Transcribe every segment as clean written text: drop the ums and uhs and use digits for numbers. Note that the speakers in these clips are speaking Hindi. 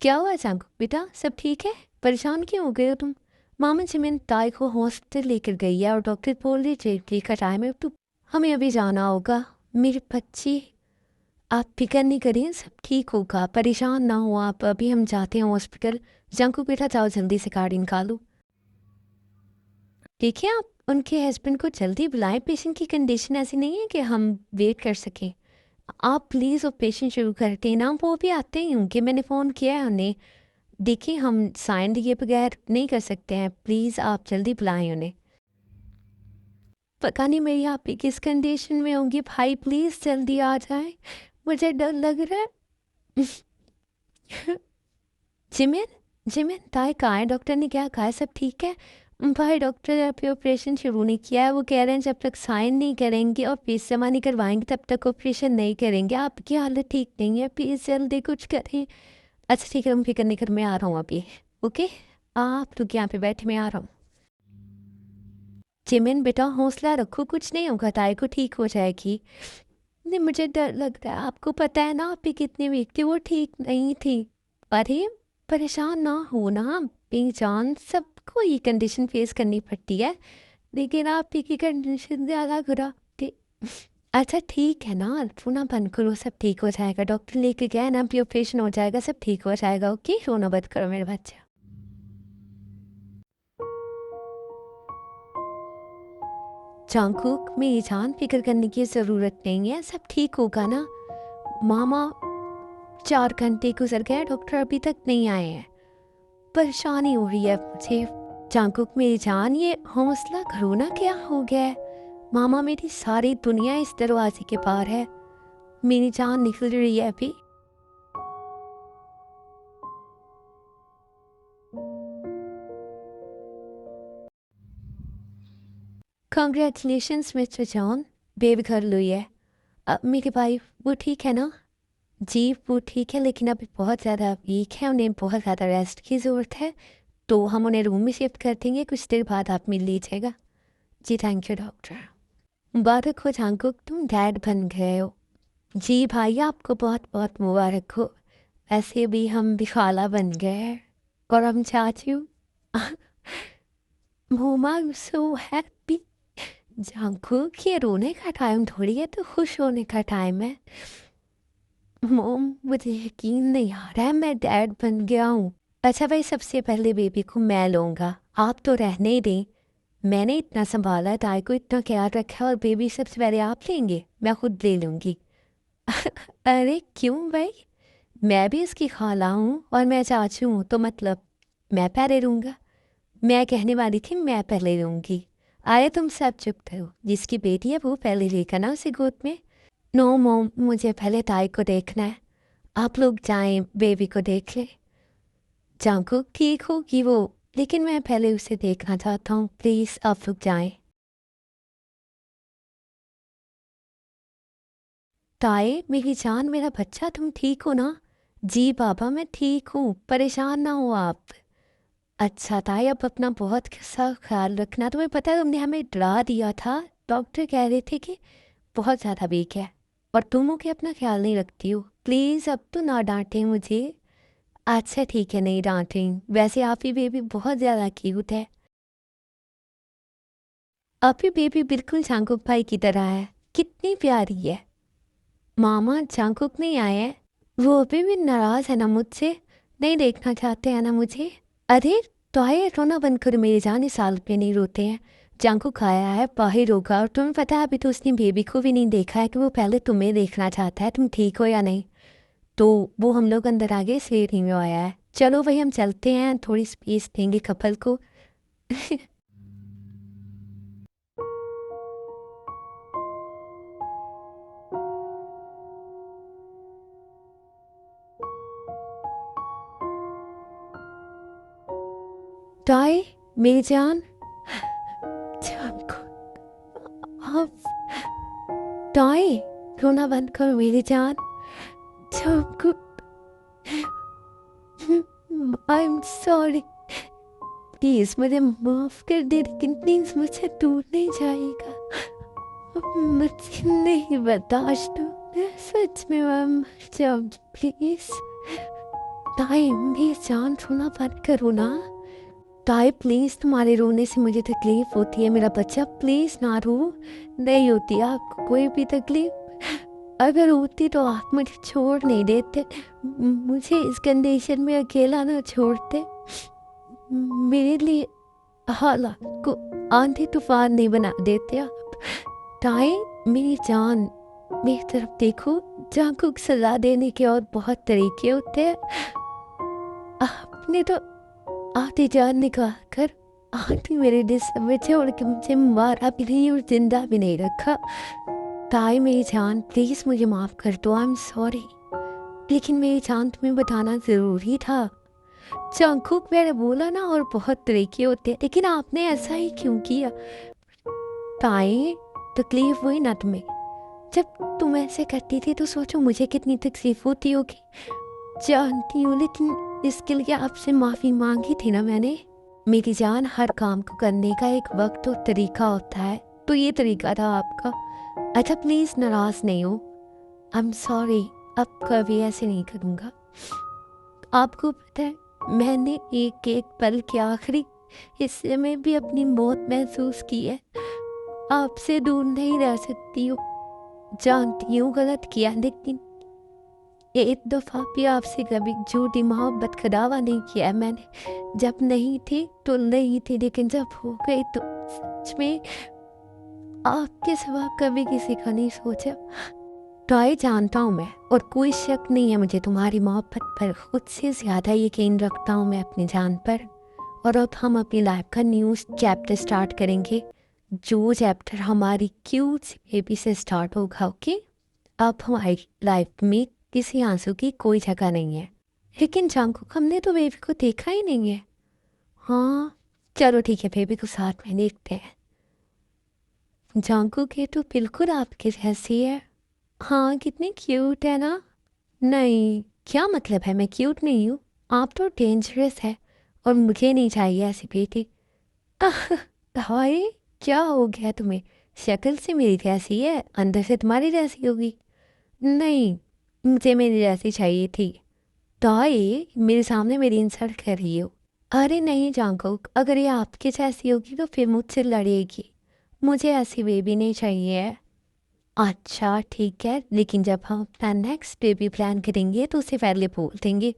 क्या हुआ चांकू बेटा, सब ठीक है? परेशान क्यों हो गए हो तुम? मामा जिमिन ताई को हॉस्पिटल लेकर गई है और डॉक्टर बोल रही डिलीवरी का टाइम है, तो हमें अभी जाना होगा। मेरे बच्चे, आप फिक्र नहीं करें, सब ठीक होगा, परेशान ना हो आप। अभी हम जाते हैं हॉस्पिटल। चांकू बेटा जाओ जल्दी से गाड़ी निकालो। देखिए आप उनके हस्बैंड को जल्दी बुलाएं, पेशेंट की कंडीशन ऐसी नहीं है कि हम वेट कर सकें। आप प्लीज़ वो पेशेंट शुरू करते हैं ना, वो भी आते ही होंगे, मैंने फ़ोन किया है उन्हें। देखिए हम साइन दिए बगैर नहीं कर सकते हैं, प्लीज़ आप जल्दी बुलाएं उन्हें। पता नहीं मेरी आप ही किस कंडीशन में होंगी, भाई प्लीज़ जल्दी आ जाए, मुझे डर लग रहा है। जिमिन, जिमिन ताई कहाँ है? डॉक्टर ने क्या कहा है, सब ठीक है? भाई डॉक्टर ने अभी ऑपरेशन शुरू नहीं किया है, वो कह रहे हैं जब तक साइन नहीं करेंगे और फीस जमा नहीं करवाएंगे तब तक ऑपरेशन नहीं करेंगे। आपकी हालत ठीक नहीं है, प्लीज़ जल्दी कुछ करें। अच्छा ठीक है, हम फिक्र नहीं कर, मैं आ रहा हूँ अभी। ओके, आप रुक यहाँ पे बैठे, मैं आ रहा हूँ। जिमिन बेटा हौसला रखो, कुछ नहीं होगा, ताई को ठीक हो जाएगी। नहीं मुझे डर लग रहा है, आपको पता है ना आप ही कितनी वीक थी, वो ठीक नहीं थी। अरे परेशान ना हो ना बेजान, सबको ये कंडीशन फेस करनी पड़ती है, लेकिन आप ही की कंडीशन ज़्यादा खराब थी। अच्छा ठीक है ना, रोना बंद करो, सब ठीक हो जाएगा, डॉक्टर लेके गया ना, अभी ऑपरेशन हो जाएगा, सब ठीक हो जाएगा। ओके रोना बंद करो मेरे बच्चे। चांकुक मेरी जान, फिक्र करने की ज़रूरत नहीं है, सब ठीक होगा ना। मामा 4 घंटे गुजर गए, डॉक्टर अभी तक नहीं आए हैं, परेशानी हो रही है मुझे। चांकुक मेरी जान, ये हौसला करो ना, क्या हो गया है? मामा मेरी सारी दुनिया इस दरवाजे के पार है, मेरी जान निकल रही है अभी। कंग्रेचुलेशंस मिस्टर जॉन, बेबी घर ली है। अब मेरे भाई वो ठीक है ना? जी वो ठीक है, लेकिन अभी बहुत ज़्यादा वीक है, उन्हें बहुत ज़्यादा रेस्ट की ज़रूरत है, तो हम उन्हें रूम में शिफ्ट कर देंगे, कुछ देर बाद आप मिल लीजिएगा। जी थैंक यू डॉक्टर। मुबारक हो चांकुक, तुम डैड बन गए हो। जी भाई आपको बहुत बहुत मुबारक हो। ऐसे भी हम भी खाला बन गए हैं, और हम चाची हूँ। मोमा सो हैप्पी। जांकुक ये रोने का टाइम थोड़ी है, तो खुश होने का टाइम है। मोम मुझे यकीन नहीं आ रहा है मैं डैड बन गया हूँ। अच्छा भाई सबसे पहले बेबी को मैं लूँगा, आप तो रहने ही दें। मैंने इतना संभाला है, ताई को इतना ख्याल रखा है, और बेबी सबसे पहले आप लेंगे? मैं खुद ले लूँगी। अरे क्यों भाई, मैं भी इसकी खाला हूँ और मैं चाचू हूँ, तो मतलब मैं पहले लूँगा? मैं कहने वाली थी मैं पहले लूँगी। आए तुम सब चुप करो, जिसकी बेटी है वो पहले लेकर ना उसे गोद में। नो मोम, मुझे पहले ताई को देखना है, आप लोग जाएं बेबी को देख ले। जांकुक ठीक होगी वो, लेकिन मैं पहले उसे देखना चाहता हूँ, प्लीज़ आप लोग जाएं। ताई मेरी जान, मेरा बच्चा, तुम ठीक हो ना? जी बाबा मैं ठीक हूँ, परेशान ना हो आप। अच्छा ताई अब अपना बहुत सा ख्याल रखना, तुम्हें पता है तुमने हमें डरा दिया था, डॉक्टर कह रहे थे कि बहुत ज़्यादा वीक है, और तुम हो कि अपना ख्याल नहीं रखती हो। प्लीज़ अब तो ना डांटें मुझे। अच्छा ठीक है नहीं डांटें, वैसे आप ही बेबी बहुत ज़्यादा क्यूट है। आप ही बेबी बिल्कुल चांकुक भाई की तरह है, कितनी प्यारी है। मामा चांकुक नहीं आए हैं? वो अभी भी नाराज़ है ना मुझसे, नहीं देखना चाहते हैं ना मुझे? अरे तो आए, रोना बंद करो मेरी जान, इस साल पे नहीं रोते हैं। चांकुक आया है, बाहर होगा, और तुम्हें पता है अभी तो उसने बेबी को भी नहीं देखा है कि वो पहले तुम्हें देखना चाहता है, तुम ठीक हो या नहीं। तो वो हम लोग अंदर आगे से नहीं में आया है, चलो वही हम चलते हैं, थोड़ी स्पेस देंगे कपल को। टाई मेरी जान, आप टाई, रोना बंद करो मेरी जान। चांकुक, आई एम सॉरी, प्लीज मुझे माफ कर दे, लेकिन प्लीज मुझसे दूर नहीं जाएगा, अब मुझसे नहीं बर्दाश्त हो, सच में मैं मर जाऊंगी प्लीज। ताई मेरी जान रोना बंद करो ना। ताई प्लीज, तुम्हारे रोने से मुझे तकलीफ होती है मेरा बच्चा, प्लीज ना रो। नहीं होती आपको कोई भी तकलीफ, अगर होती तो आप मुझे छोड़ नहीं देते, मुझे इस कंडीशन में अकेला ना छोड़ते। मेरे लिए हालात को आंधी तूफान नहीं बना देते आप। ताई मेरी जान, मेरी तरफ देखो। जान को सजा देने के और बहुत तरीके होते हैं। आपने तो आधी जान निकाल कर आधी मेरे लिए समझे और कि मुझे मारा भी नहीं और जिंदा भी नहीं रखा। ताई मेरी जान, प्लीज मुझे माफ कर दो, आई एम सॉरी। लेकिन मेरी जान, तुम्हें बताना जरूरी था। जंगकुक, मैंने बोला ना और बहुत तरीके होते हैं, लेकिन आपने ऐसा ही क्यों किया? ताई तकलीफ हुई ना तुम्हें? जब तुम ऐसे करती थी तो सोचो मुझे कितनी तकलीफ होती होगी। जानती हूँ, लेकिन इसके लिए आपसे माफ़ी मांगी थी ना मैंने। मेरी जान, हर काम को करने का एक वक्त और तरीका होता है, तो ये तरीका था आपका। अच्छा प्लीज़ नाराज़ नहीं हो, आई एम सॉरी। अब कभी ऐसे नहीं करूँगा। आपको पता है, मैंने एक एक पल के आखिरी हिस्से में भी अपनी मौत महसूस की है। आपसे दूर नहीं रह सकती हूँ, जानती हूँ गलत किया, लेकिन एक दफ़ा भी आपसे कभी झूठी मोहब्बत का दावा नहीं किया है मैंने। जब नहीं थी तो नहीं थी, लेकिन जब हो गई तो सच में आपके सिवा कभी किसी का नहीं सोचा। ट्राई जानता हूँ मैं, और कोई शक नहीं है मुझे तुम्हारी मोहब्बत पर, खुद से ज़्यादा यकीन रखता हूँ मैं अपनी जान पर। और अब हम अपनी लाइफ का न्यू चैप्टर स्टार्ट करेंगे, जो चैप्टर हमारी क्यूट सी बेबी से स्टार्ट होगा। ओके, अब हमारी लाइफ में किसी आंसू की कोई जगह नहीं है। लेकिन जंगकुक, हमने तो बेबी को देखा ही नहीं है। हाँ चलो ठीक है, बेबी को साथ में देखते हैं। जंगकुक, ये तो बिल्कुल आपके जैसी है। हाँ कितनी क्यूट है ना। नहीं, क्या मतलब है मैं क्यूट नहीं हूँ? आप तो डेंजरस है, और मुझे नहीं चाहिए ऐसी बेटी। हाय, क्या हो गया तुम्हें? शक्ल से मेरी जैसी है, अंदर से तुम्हारी जैसी होगी। नहीं, मुझे मेरी जैसी चाहिए थी। ताई, मेरे सामने मेरी इंसल्ट कर रही हो? अरे नहीं जंगकुक, अगर ये आपके जैसी होगी तो फिर मुझसे लड़ेगी। मुझे ऐसी बेबी नहीं चाहिए। अच्छा ठीक है, लेकिन जब हम अपना नेक्स्ट बेबी प्लान करेंगे तो उसे पहले बोल देंगे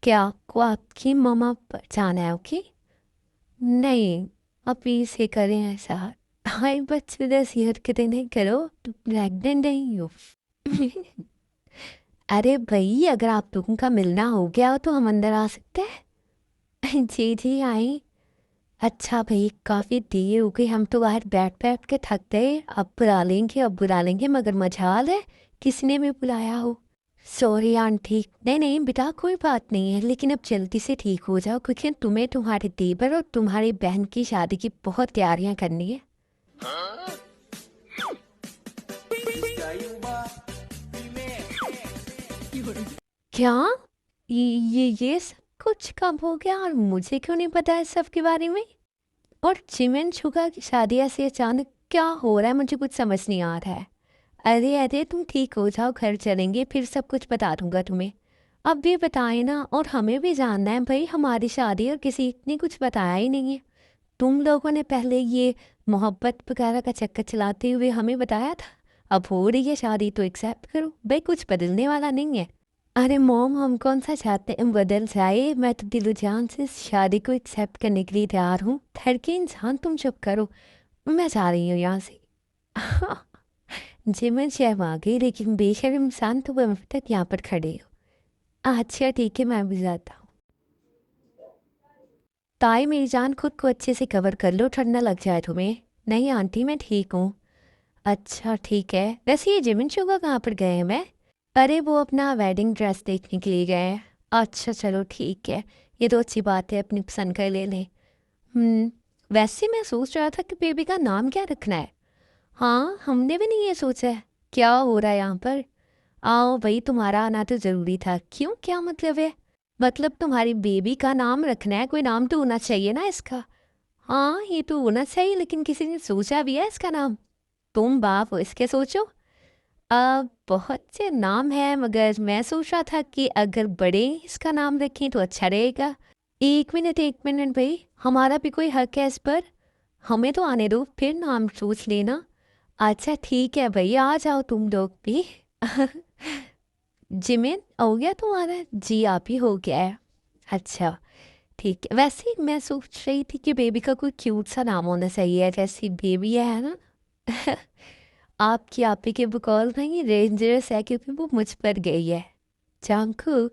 कि आपको आपकी मम्मा पर जाना है। ओके? नहीं, अभी से करें ऐसा। हाय बच्चे, जैसी हरकतें नहीं करो, तुम प्रेग्नेंट नहीं हो। अरे भाई, अगर आप लोगों का मिलना हो गया हो तो हम अंदर आ सकते हैं। जी जी आई। अच्छा भाई, काफ़ी देर हो गई, हम तो बाहर बैठ बैठ के थक गए। अब बुला लेंगे, अब बुला लेंगे, मगर मजाल है किसने भी बुलाया हो। Sorry aunty. नहीं नहीं बेटा, कोई बात नहीं है, लेकिन अब जल्दी से ठीक हो जाओ, क्योंकि तुम्हें तुम्हारे देवर और तुम्हारी बहन की शादी की बहुत तैयारियां करनी है। क्या? ये सब कुछ कब हो गया, और मुझे क्यों नहीं पता है सब के बारे में? और चिमन छुगा की शादी ऐसे अचानक क्या हो रहा है, मुझे कुछ समझ नहीं आ रहा है। अरे अरे, तुम ठीक हो जाओ, घर चलेंगे, फिर सब कुछ बता दूंगा तुम्हें। अब भी बताए ना, और हमें भी जानना है भाई, हमारी शादी और किसी ने कुछ बताया ही नहीं है। तुम लोगों ने पहले ये मोहब्बत वगैरह का चक्कर चलाते हुए हमें बताया था। अब हो रही है शादी तो एक्सेप्ट करो भाई, कुछ बदलने वाला नहीं है। अरे मॉम, हम कौन सा चाहते हैं बदल जाए? मैं तो दिलो जान से इस शादी को एक्सेप्ट करने के लिए तैयार हूँ। ठहर इंसान, तुम चुप करो, मैं जा रही हूँ यहाँ से। जी मैं शर्म आ गई, लेकिन बेशर्म इंसान तो अब तक यहाँ पर खड़े हो। अच्छा ठीक है, मैं भी जाता हूँ। ताई मेरी जान, खुद को अच्छे से कवर कर लो, ठंडा लग जाए तुम्हें। नहीं आंटी, मैं ठीक हूँ। अच्छा ठीक है, वैसे ये जिमिन शुगा कहाँ पर गए हैं? मैं, अरे वो अपना वेडिंग ड्रेस देखने के लिए गए हैं। अच्छा चलो ठीक है, ये तो अच्छी बात है, अपनी पसंद का ले लें। वैसे मैं सोच रहा था कि बेबी का नाम क्या रखना है। हाँ, हमने भी नहीं ये सोचा है। क्या हो रहा है यहाँ पर? आओ भाई, तुम्हारा आना तो ज़रूरी था। क्यों, क्या मतलब है? मतलब तुम्हारी बेबी का नाम रखना है, कोई नाम तो होना चाहिए ना इसका। हाँ ये तो होना चाहिए, लेकिन किसी ने सोचा भी है इसका नाम? तुम बाप हो, इसके सोचो। बहुत से नाम हैं मगर मैं सोच रहा था कि अगर बड़े इसका नाम रखें तो अच्छा रहेगा। एक मिनट भाई, हमारा भी कोई हक है इस पर। हमें तो आने दो, फिर नाम सोच लेना। अच्छा ठीक है भाई, आ जाओ तुम लोग भी। जिमिन हो गया तुम्हारा? जी आप ही हो गया है। अच्छा ठीक है। वैसे ही मैं सोच रही थी कि बेबी का कोई क्यूट सा नाम होना चाहिए, जैसी बेबी है ना। आपकी आप ही के बकौल नहीं रेंजरस है क्योंकि वो मुझ पर गई है। जंगकुक।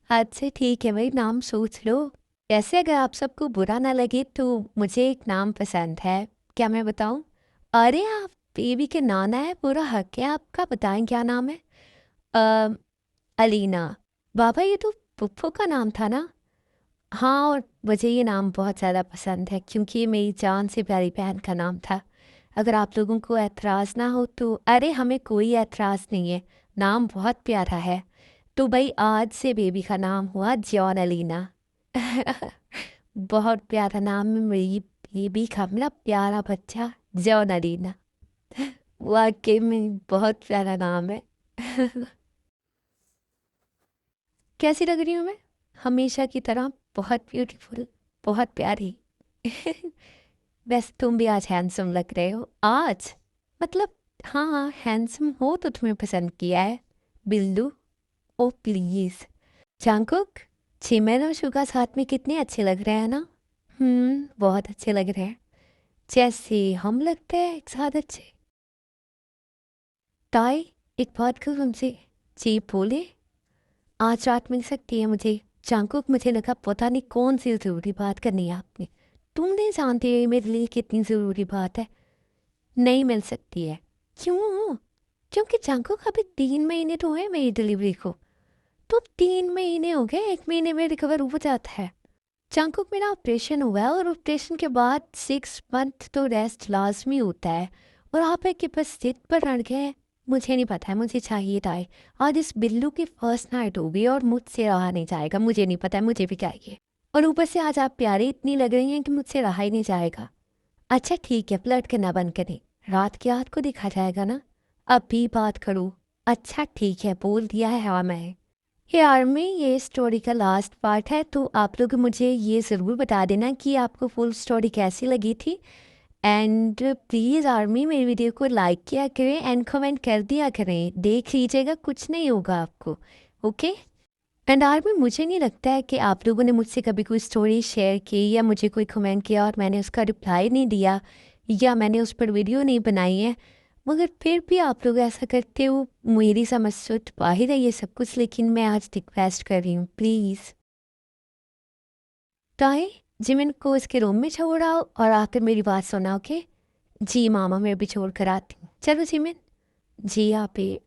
अच्छा ठीक है भाई, नाम सोच लो। जैसे अगर आप सबको बुरा ना लगे तो मुझे एक नाम पसंद है। क्या मैं बताऊं? अरे आप बेबी के नाना है, पूरा हक है आपका, बताएं क्या नाम है। अ, अलीना। बाबा ये तो पुप्पो का नाम था ना। हाँ, और मुझे ये नाम बहुत ज़्यादा पसंद है क्योंकि ये मेरी जान से प्यारी बहन का नाम था। अगर आप लोगों को एतराज़ ना हो तो। अरे हमें कोई एतराज़ नहीं है, नाम बहुत प्यारा है। तो भाई आज से बेबी का नाम हुआ जॉन अलीना। बहुत प्यारा नाम है मेरी बेबी का, मेरा प्यारा बच्चा जॉन अलीना। वाकई में बहुत प्यारा नाम है। कैसी लग रही हूँ मैं? हमेशा की तरह बहुत ब्यूटीफुल, बहुत प्यारी। वैसे तुम भी आज हैंडसम लग रहे हो आज। मतलब हाँ, हैंडसम हो तो तुम्हें पसंद किया है बिल्लू। ओ प्लीज। जंगकुक, चिमन और शुगा साथ में कितने अच्छे लग रहे हैं ना। बहुत अच्छे लग रहे हैं, जैसे हम लगते हैं एक साथ अच्छे। ताई, एक बात कहूँ तुमसे? जी बोले। आज रात मिल सकती है मुझे? जंगकुक, मुझे लगा पता नहीं कौन सी ज़रूरी बात करनी है आपने। तुम नहीं जानते ये मेरे लिए कितनी ज़रूरी बात है। नहीं मिल सकती है। क्यों? क्योंकि जंगकुक अभी 3 महीने तो हुए मेरी डिलीवरी को। तो 3 महीने हो गए, 1 महीने में रिकवर हो जाता है। जंगकुक, मेरा ऑपरेशन हुआ है और ऑपरेशन के बाद 6 मंथ तो रेस्ट लाजमी होता है। और आप एक के पास जिद पर अड़ गए। मुझे नहीं पता है, मुझे चाहिए था। आज इस बिल्लू की फर्स्ट नाइट होगी और मुझसे रहा नहीं जाएगा। मुझे नहीं पता है, मुझे भी चाहिए। और ऊपर से आज आप प्यारी इतनी लग रही हैं कि मुझसे रहा ही नहीं जाएगा। अच्छा ठीक है, फ्लर्ट करना बंद करें। रात की रात को देखा जाएगा ना। अभी बात करूँ? अच्छा ठीक है, बोल दिया है हाँ मैं। ये आर्मी, ये स्टोरी का लास्ट पार्ट है, तो आप लोग मुझे ये ज़रूर बता देना कि आपको फुल स्टोरी कैसी लगी थी। एंड प्लीज़ आर्मी, मेरी वीडियो को लाइक किया करें एंड कमेंट कर दिया करें। देख लीजिएगा, कुछ नहीं होगा आपको। ओके। एंड आर्मी, मुझे नहीं लगता है कि आप लोगों ने मुझसे कभी कोई स्टोरी शेयर की या मुझे कोई कमेंट किया और मैंने उसका रिप्लाई नहीं दिया या मैंने उस पर वीडियो नहीं बनाई है। मगर फिर भी आप लोग ऐसा करते हो, मेरी समझ से तो बाहर है ये सब कुछ, लेकिन मैं आज रिक्वेस्ट कर रही हूँ प्लीज़। टाई, जिमिन को इसके रूम में छोड़ आओ और आकर मेरी बात सुना। ओके? जी मामा, मैं भी छोड़ कर आती हूँ। चलो जिमिन। जी आप ही।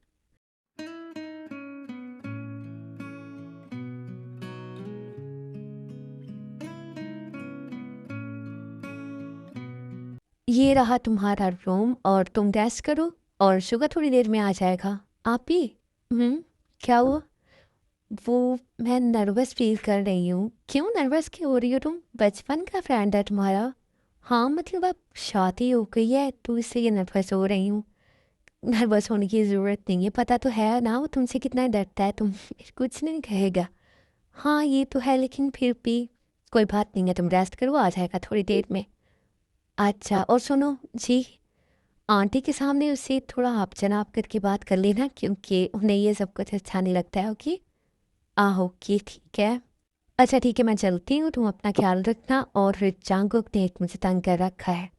ये रहा तुम्हारा रूम और तुम रेस्ट करो और शुगर थोड़ी देर में आ जाएगा। आप भी। क्या हुआ? वो मैं नर्वस फील कर रही हूँ। क्यों नर्वस क्यों हो रही हो तुम? बचपन का फ्रेंड है तुम्हारा। हाँ मतलब अब शादी हो गई है तो इसलिए नर्वस हो रही हूँ। नर्वस होने की ज़रूरत नहीं है, पता तो है ना वो तुमसे कितना डरता है। तुम कुछ नहीं कहेगा। हाँ ये तो है, लेकिन फिर भी कोई बात नहीं है, तुम रेस्ट करो, आ जाएगा थोड़ी देर में। अच्छा और सुनो जी, आंटी के सामने उससे थोड़ा आप जनाब करके बात कर लेना क्योंकि उन्हें ये सब कुछ अच्छा नहीं लगता है। ओके? ओके ठीक है। अच्छा ठीक है, मैं चलती हूँ, तुम अपना ख्याल रखना। और जांगुक ने एक मुझे तंग कर रखा है।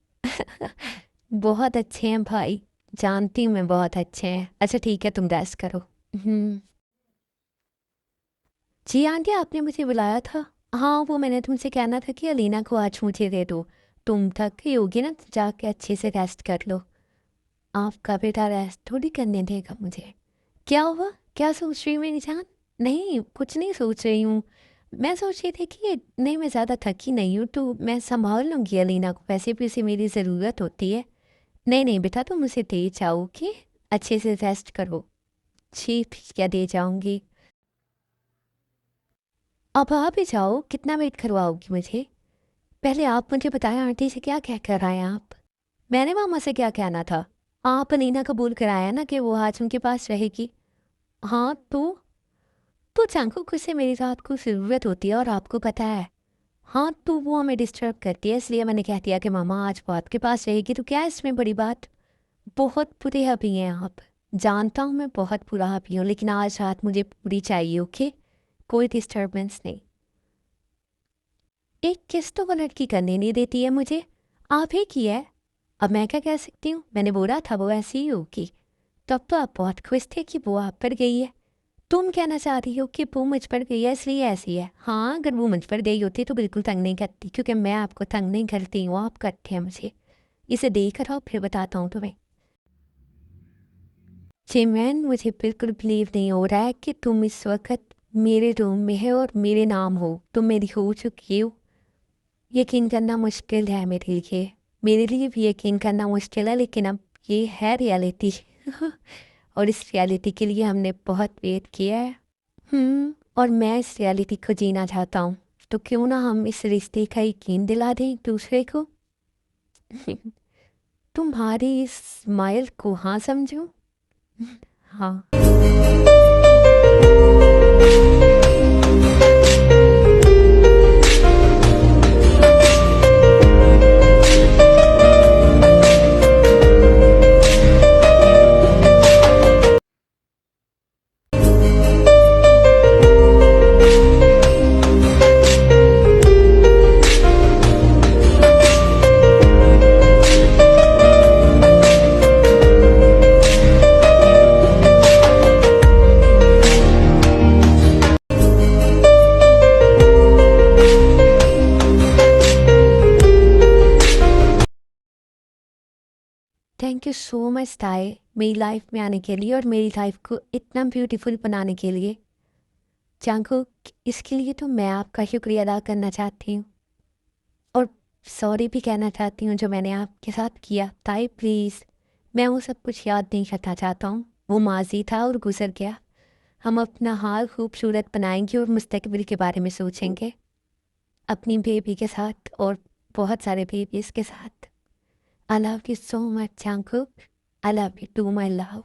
बहुत अच्छे हैं भाई, जानती हूँ मैं, बहुत अच्छे हैं। अच्छा ठीक है, तुम रेस्ट करो। हम्म। जी आंटी, आपने मुझे बुलाया था? हाँ, वो मैंने तुमसे कहना था कि अलीना को आज मुझे दे दो। तुम थक गई होगी ना, तो जाके अच्छे से रेस्ट कर लो। आपका बेटा रेस्ट थोड़ी करने देगा मुझे। क्या हुआ? क्या सोच रही हूँ मेरी जान? नहीं कुछ नहीं सोच रही हूँ। मैं सोच रही थी कि नहीं, मैं ज़्यादा थकी नहीं हूँ तो मैं संभाल लूँगी अलीना को, वैसे भी उसे मेरी ज़रूरत होती है। नहीं नहीं बेटा, तुम उसे दे जाओ कि अच्छे से रेस्ट करो। जी ठीक है, दे जाऊँगी। अब आप ही जाओ, कितना वेट करवाओगी मुझे? पहले आप मुझे बताएं, आंटी से क्या कह कर आए आप? मैंने मामा से क्या कहना था? आपने ना कबूल कराया ना कि वो आज उनके पास रहेगी। हाँ तो जंकुक से मेरी रात को ज़रूरत होती है और आपको पता है। हाँ तो वो हमें डिस्टर्ब करती है, इसलिए मैंने कह दिया कि मामा आज वो आपके पास रहेगी, तो क्या है इसमें बड़ी बात। बहुत बुरे हबी हैं आप। जानता हूँ मैं बहुत बुरा हबी हूँ, लेकिन आज रात मुझे पूरी चाहिए, ओके। कोई डिस्टरबेंस नहीं। एक किस तो वो लड़की करने नहीं देती है मुझे। आप ही की है। अब मैं क्या कह सकती हूँ, मैंने बोला था वो ऐसी ही होगी। तब तो आप बहुत खुश थे कि वो आप पर गई है। तुम कहना चाह रही हो कि वो मुझ पर गई है इसलिए ऐसी है। हाँ, अगर वो मुझ पर गई होती तो बिल्कुल तंग नहीं करती, क्योंकि मैं आपको तंग नहीं करती हूँ, आप करते हैं मुझे। इसे देख कर आओ, फिर बताता हूँ तुम्हें। चिमैन, मुझे बिल्कुल बिलीव नहीं हो रहा है कि तुम इस वक्त मेरे रूम में है और मेरे नाम हो, तुम मेरी हो चुकी हो। यकीन करना मुश्किल है मेरे लिए भी यकीन करना मुश्किल है, लेकिन अब ये है रियलिटी। और इस रियलिटी के लिए हमने बहुत वेट किया है। और मैं इस रियलिटी को जीना चाहता हूँ। तो क्यों ना हम इस रिश्ते का यकीन दिला दें एक दूसरे को। तुम्हारी इस स्माइल को हाँ समझूं। हाँ। थैंक यू सो मच ताए, मेरी लाइफ में आने के लिए और मेरी लाइफ को इतना ब्यूटीफुल बनाने के लिए। चांको, इसके लिए तो मैं आपका शुक्रिया अदा करना चाहती हूँ। और सॉरी भी कहना चाहती हूँ जो मैंने आपके साथ किया। ताई प्लीज़, मैं वो सब कुछ याद नहीं करना चाहता हूँ। वो माजी था और गुजर गया। हम अपना हाल खूबसूरत बनाएंगे और मुस्तकबिल के बारे में सोचेंगे, अपनी बेबी के साथ और बहुत सारे बेबीज़ के साथ। I love you so much चांकुक। I love you too my love.